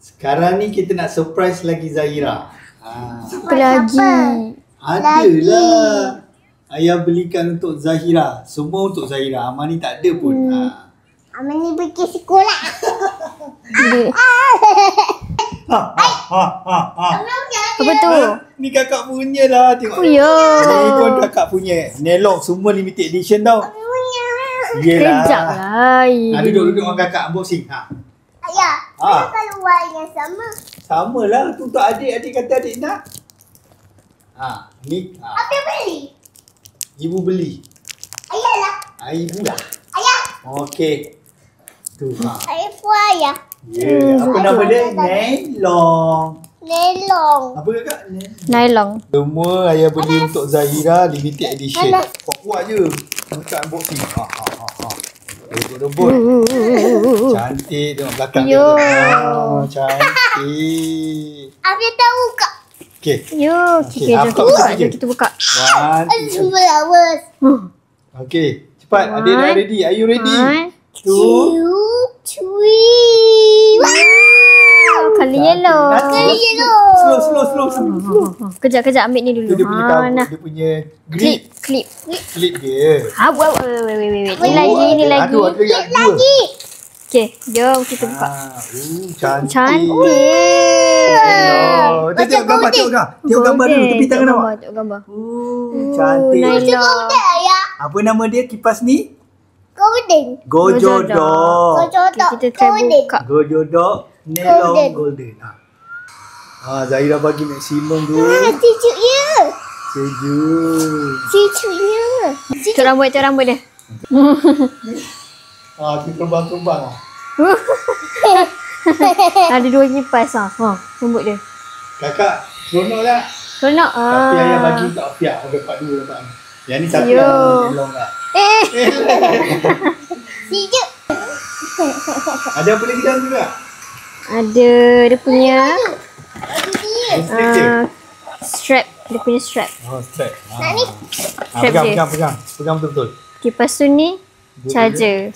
Sekarang ni kita nak surprise lagi Zahira. Apa lagi? Adalah. Ayah belikan untuk Zahira. Semua untuk Zahira. Amal ni tak ada pun. Amal ni pergi sekolah. Apa tu? Ni kakak punya lah. Tengok. Oh ya. Ni pun kakak punya. Nelong semua limited edition tau. Yelah. Kejap lah. Duduk dengan kakak unboxing. Ayah, kalau warna sama. Sama lah. Tu untuk adik. Adik kata adik nak. Ni. Apa beli? Ibu beli. Ayah lah. Ibu lah. Ayah. Okey. Tu. Ayah pun ayah. Apa nama dia? Nelong. Nelong. Apa kakak? Nylon. Semua ayah beli untuk Zahira limited edition. Kuat-kuat je. Bukan unboxing. Rebut-rebut. Cantik tengok belakang dia. Cantik. Apa tahu kak? Okey. Yo, jom kita buka. Flowers. Okey. Cepat. Adik dah ready. Are you ready? 2, 3. Color yellow. Slow. Kejap ambil ni dulu. Dia punya cover. Dia punya grip. Clip dia. Wait. Ni lagi. Ada lagi. Okey, jom kita buka. Cantik. Tengok gambar dulu. Tepi tangan awak. Tengok gambar. Cantik. Nylon. Apa nama dia kipas ni? Golden. Gojodok. Kita try buka. Gojodok Nelong Golden. Zahira bagi maksimum tu. Cucuknya. Sejuk. Cucuknya. Cuk rambut dia. Dia terbang-terbang. Ada 2 kipas rambut dia. Kakak, seronok tak? Seronok. Tapi ayah bagi untuk Afiah. Dapat 2 dapat. Yang ni satu yang Nelong tak? Sejuk. Ada apa lagi dalam tu tak? Ada dia punya Ada strap. Dia punya strap. Strap. Nak ni. Pegang betul-betul. Kipas tu ni charger.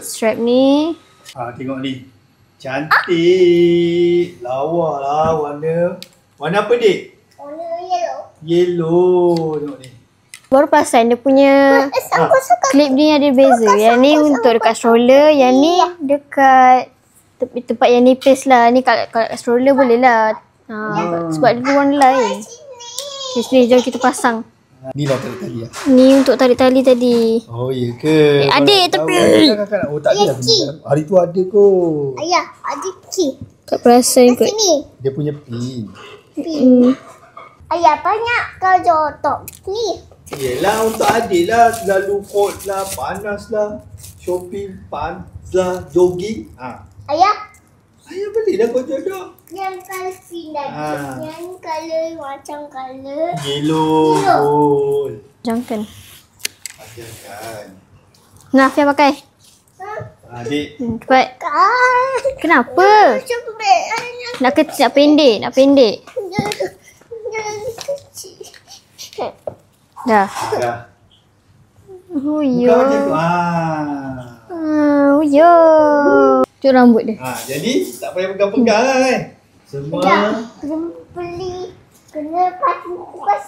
Strap ni. Tengok ni. Cantik. Lawa lah warna. Warna apa dik? Warna yellow. Yellow. Tengok ni. Baru perasan dia punya clip ni ada beza. Yang ni untuk dekat stroller, yang ni dekat tempat yang nipis lah. Ni kalau stroller boleh lah. Sebab dia warna lain. Okay, sini jom kita pasang. Ni lah tarik tali lah. Ni untuk tarik tali tadi. Oh iya ke? Adik tapi. Oh tak ada lah. Hari tu ada kot. Ayah, ada key. Tak perasan kot. Sini. Dia punya pin. Ayah, banyak kau jodoh. Ni. Yelah untuk adik lah. Selalu hot lah, panas lah. Shopping, panas lah, jogging. Ayah. Ayah belilah kau jodoh. Yang colour pink tadi. Yang colour macam colour Yellow. Gold. Jangan. Ajarkan. Nah, Fia pakai. Adik. Cepat. Kenapa? Nak kecil, nak pendek. Dah. Oh Bukan yo. macam tu. Oh yo. Cuk rambut dia. Jadi tak payah pegang-pegang lah kan. Semua. Kena beli. Kena pas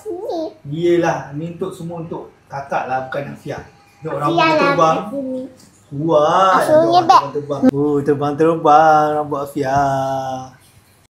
ni. Yelah. Ni untuk semua untuk kakak lah. Bukan Afiah. Tengok rambut Afiah lah terbang. kat sini. Kuat. Afiah ngebek. Terbang-terbang rambut Afiah.